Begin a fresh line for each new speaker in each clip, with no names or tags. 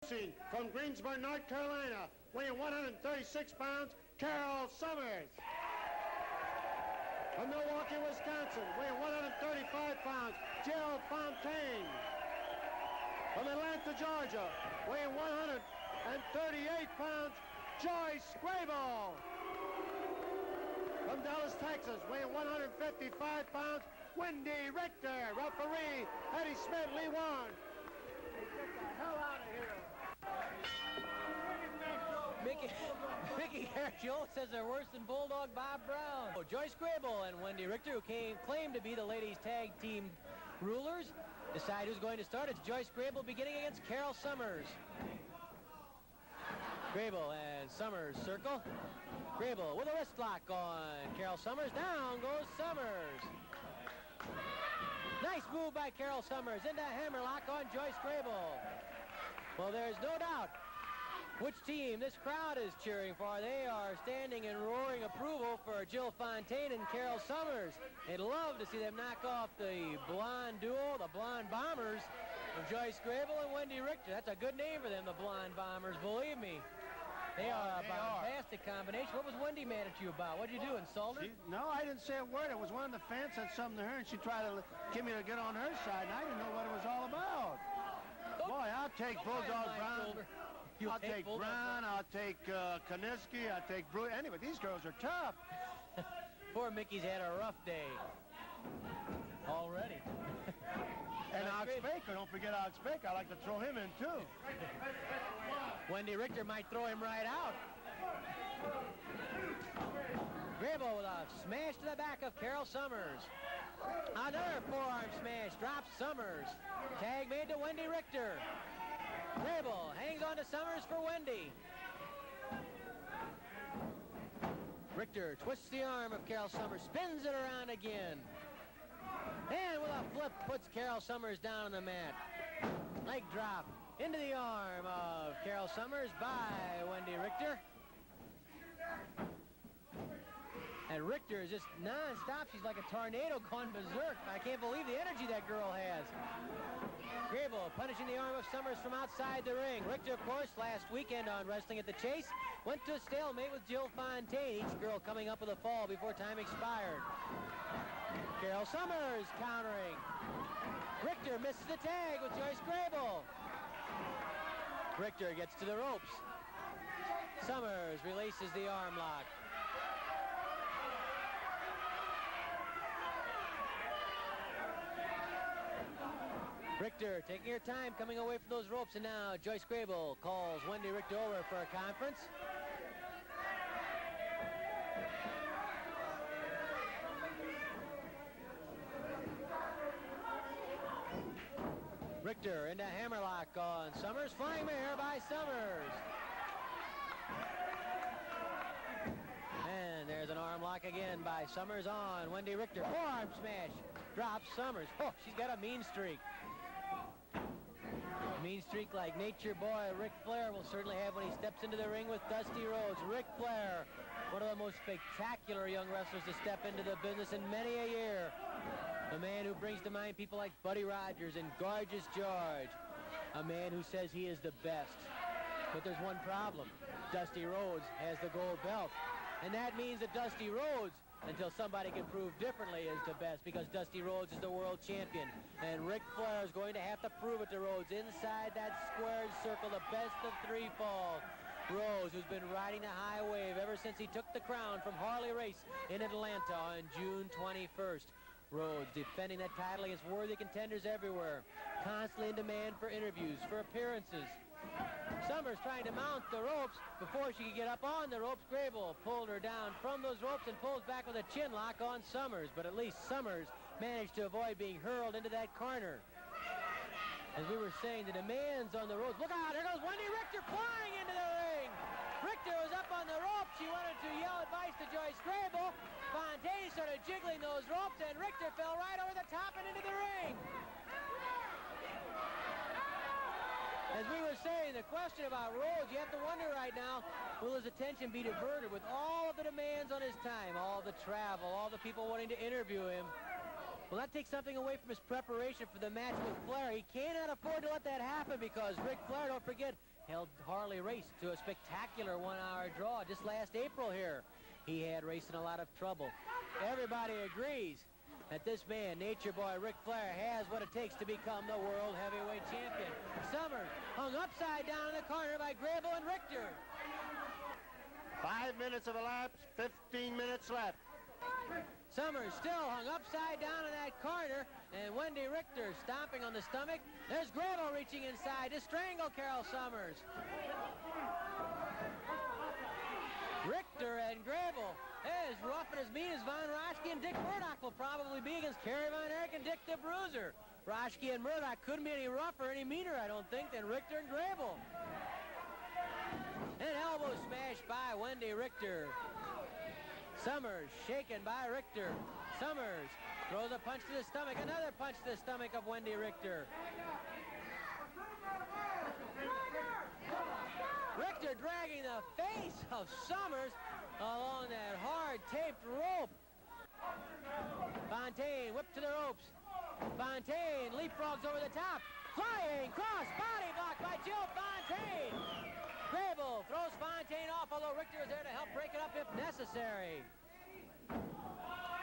Introducing from Greensboro, North Carolina, weighing 136 pounds, Carol Sommers. From Milwaukee, Wisconsin, weighing 135 pounds, Jill Fontaine. From Atlanta, Georgia, weighing 138 pounds, Joyce Grable. From Dallas, Texas, weighing 155 pounds, Wendi Richter. Referee, Eddie Smith, Lee Warren. Hey, get the hell out of here.
Mickey Joyce says they're worse than Bulldog Bob Brown. Joyce Grable and Wendi Richter, who claimed to be the ladies' tag team rulers, decide who's going to start. It's Joyce Grable beginning against Carol Sommers. Grable and Sommers circle. Grable with a wrist lock on Carol Sommers. Down goes Sommers. Nice move by Carol Sommers into a hammerlock on Joyce Grable. Well, there's no doubt which team this crowd is cheering for. They are standing in roaring approval for Jill Fontaine and Carol Sommers. They'd love to see them knock off the blonde duo, the Blonde Bombers, of Joyce Grable and Wendi Richter. That's a good name for them, the Blonde Bombers, believe me. They are a fantastic combination. What was Wendi mad at you about? What'd you do, insult her?
No, I didn't say a word. It was one of the fans said something to her, and she tried to get me to get on her side, and I didn't know what it was all about. Boy, I'll take Bulldog Brown. I'll take Brown, I'll take Kaniski, I'll take Brew. Anyway, these girls are tough.
Poor Mickey's had a rough day already.
And Ox Baker, don't forget Ox Baker. I like to throw him in, too.
Wendi Richter might throw him right out. Grable with a smash to the back of Carol Sommers. Another forearm smash, drops Sommers. Tag made to Wendi Richter. Grable hangs on to Sommers for Wendi. Richter twists the arm of Carol Sommers, spins it around again. And with a flip, puts Carol Sommers down on the mat. Leg drop into the arm of Carol Sommers by Wendi Richter. And Richter is just non-stop. She's like a tornado going berserk. I can't believe the energy that girl has. Grable punishing the arm of Sommers from outside the ring. Richter, of course, last weekend on Wrestling at the Chase, went to a stalemate with Jill Fontaine. Each girl coming up with a fall before time expired. Carol Sommers countering. Richter misses the tag with Joyce Grable. Richter gets to the ropes. Sommers releases the arm lock. Richter taking her time coming away from those ropes, and now Joyce Grable calls Wendi Richter over for a conference. Richter into hammerlock on Sommers. Flying mare by Sommers. And there's an arm lock again by Sommers on Wendi Richter. Forearm smash. Drops Sommers. Oh, she's got a mean streak. Mean streak like Nature Boy Ric Flair will certainly have when he steps into the ring with Dusty Rhodes. Ric Flair, one of the most spectacular young wrestlers to step into the business in many a year. A man who brings to mind people like Buddy Rogers and Gorgeous George. A man who says he is the best. But there's one problem. Dusty Rhodes has the gold belt. And that means that Dusty Rhodes, until somebody can prove differently, is the best, because Dusty Rhodes is the world champion. And Ric Flair is going to have to prove it to Rhodes inside that squared circle, the best of three falls. Rhodes, who's been riding the high wave ever since he took the crown from Harley Race in Atlanta on June 21st. Rhodes defending that title against worthy contenders everywhere. Constantly in demand for interviews, for appearances. Sommers trying to mount the ropes before she could get up on the ropes. Grable pulled her down from those ropes and pulls back with a chin lock on Sommers. But at least Sommers managed to avoid being hurled into that corner. As we were saying, the demands on the ropes. Look out, here goes Wendi Richter flying into the ring. Richter was up on the ropes. She wanted to yell advice to Joyce Grable. Fontaine started jiggling those ropes, and Richter fell right over the top and into the ring. As we were saying, the question about Rhodes, you have to wonder right now, will his attention be diverted with all of the demands on his time, all the travel, all the people wanting to interview him? Will that take something away from his preparation for the match with Flair? He cannot afford to let that happen, because Ric Flair, don't forget, held Harley race to a spectacular 1-hour draw just last April here. He had racing a lot of trouble. Everybody agrees that this man, Nature Boy Ric Flair, has what it takes to become the world heavyweight champion. Sommers hung upside down in the corner by Grable and Richter.
5 minutes of elapsed, 15 minutes left.
Sommers still hung upside down in that corner, and Wendi Richter stomping on the stomach. There's Grable reaching inside to strangle Carol Sommers. Richter and Grable, as rough and as mean as Von Raschke and Dick Murdoch will probably be against Kerry Von Erich and Dick the Bruiser. Raschke and Murdoch couldn't be any rougher, any meaner, I don't think, than Richter and Grable. An elbow smash by Wendi Richter. Sommers shaken by Richter. Sommers throws a punch to the stomach. Another punch to the stomach of Wendi Richter. Richter dragging the face of Sommers along that hard taped rope. Fontaine whipped to the ropes. Fontaine leapfrogs over the top. Flying cross body block by Jill Fontaine. Grable throws Fontaine off, although Richter is there to help break it up if necessary.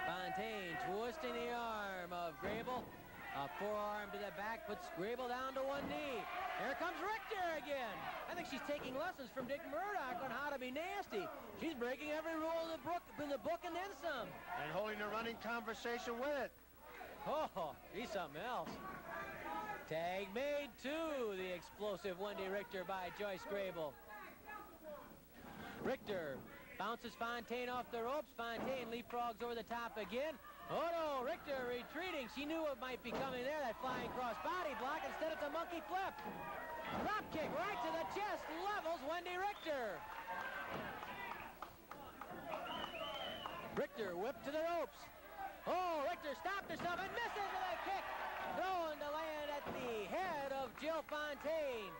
Fontaine twisting the arm of Grable. A forearm to the back puts Grable down to one knee. Here comes Richter again. I think she's taking lessons from Dick Murdoch on how to be nasty. She's breaking every rule in the book and then some.
And holding a running conversation with it.
Oh, he's something else. Tag made to the explosive Wendi Richter by Joyce Grable. Richter bounces Fontaine off the ropes. Fontaine leapfrogs over the top again. Oh no, Richter retreating. She knew what might be coming there, that flying cross body block. Instead it's a monkey flip. Drop kick right to the chest, levels Wendi Richter. Richter whipped to the ropes. Oh, Richter stopped herself and misses with a kick. Thrown to land at the head of Jill Fontaine.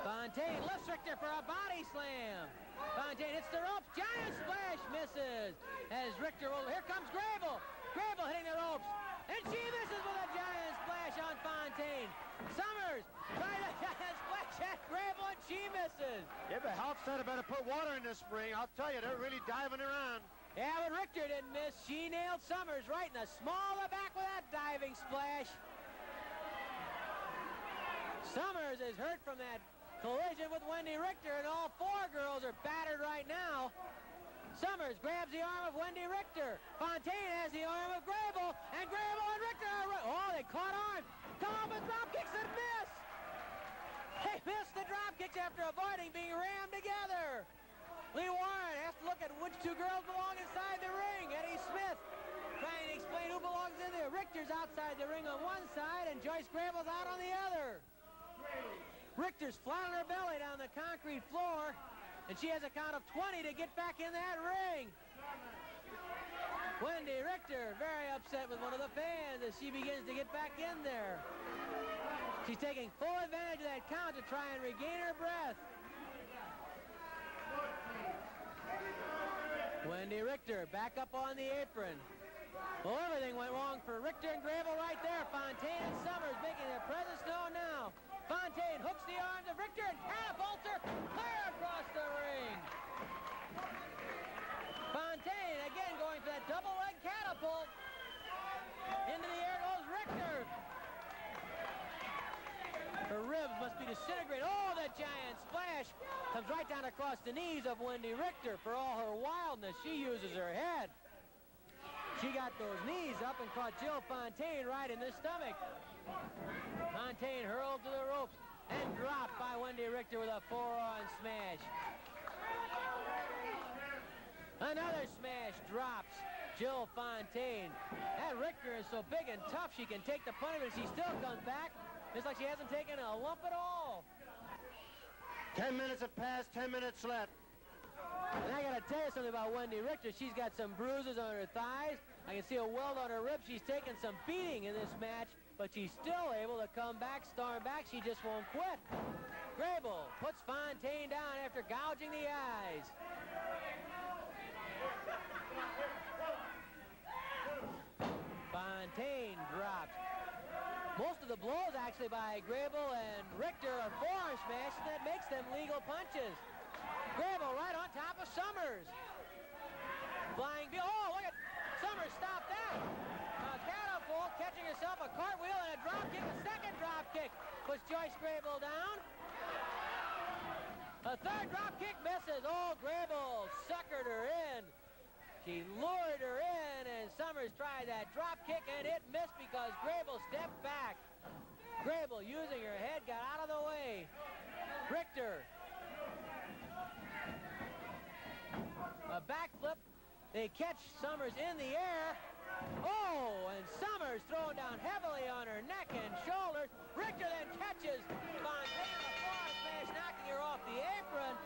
Fontaine lifts Richter for a body slam. Fontaine hits the ropes. Giant splash misses. As Richter will, here comes Grable. Grable hitting the ropes. And she misses with a giant splash on Fontaine. Sommers trying a giant splash at Grable and she misses.
If the help center better put water in this spring, I'll tell you, they're really diving around.
Yeah, but Richter didn't miss. She nailed Sommers right in the small of the back with that diving splash. Sommers is hurt from that collision with Wendi Richter, and all four girls are battered right now. Sommers grabs the arm of Wendi Richter. Fontaine has the arm of Grable, and Grable and Richter are... Oh, they caught arms. Come on, but drop kicks and miss. They missed the drop kicks after avoiding being rammed together. Lee Warren has to look at which two girls belong inside the ring. Eddie Smith trying to explain who belongs in there. Richter's outside the ring on one side, and Joyce Grable's out on the other. Richter's flat on her belly down the concrete floor, and she has a count of 20 to get back in that ring. Wendi Richter very upset with one of the fans as she begins to get back in there. She's taking full advantage of that count to try and regain her breath. Wendi Richter back up on the apron. Well, everything went wrong for Richter and Grable right there. Fontaine and Sommers making their presence known now. Fontaine hooks the arms of Richter and catapults her clear across the ring. Fontaine again going for that double leg catapult. Into the air goes Richter. Her ribs must be disintegrated. Oh, the giant splash comes right down across the knees of Wendi Richter. For all her wildness, she uses her head. She got those knees up and caught Jill Fontaine right in the stomach. Fontaine hurled to the ropes and dropped by Wendi Richter with a forearm smash. Another smash drops Jill Fontaine. That Richter is so big and tough she can take the punishment. She still comes back. It's like she hasn't taken a lump at all.
10 minutes have passed, 10 minutes left.
And I got to tell you something about Wendi Richter. She's got some bruises on her thighs. I can see a welt on her ribs. She's taken some beating in this match, but she's still able to come back, storm back. She just won't quit. Grable puts Fontaine down after gouging the eyes. Fontaine drops Most of the blows actually by Grable and Richter are forearm smashes that makes them legal punches. Grable right on top of Sommers. Flying, oh, look at Sommers, stop that. Catapult, catching herself a cartwheel and a drop kick. A second drop kick puts Joyce Grable down. A third drop kick misses. Oh, Grable suckered her in. She lured her in, and Sommers tried that drop kick, and it missed because Grable stepped back. Grable, using her head, got out of the way. Richter. A backflip. They catch Sommers in the air. Oh, and Sommers thrown down heavily on her neck and shoulders. Richter then catches Fontaine, a forearm smash, knocking her off the apron.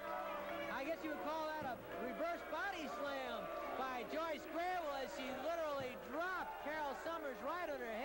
I guess you would call that a reverse body slam by Joyce Grable as she literally dropped Carol Sommers right on her head.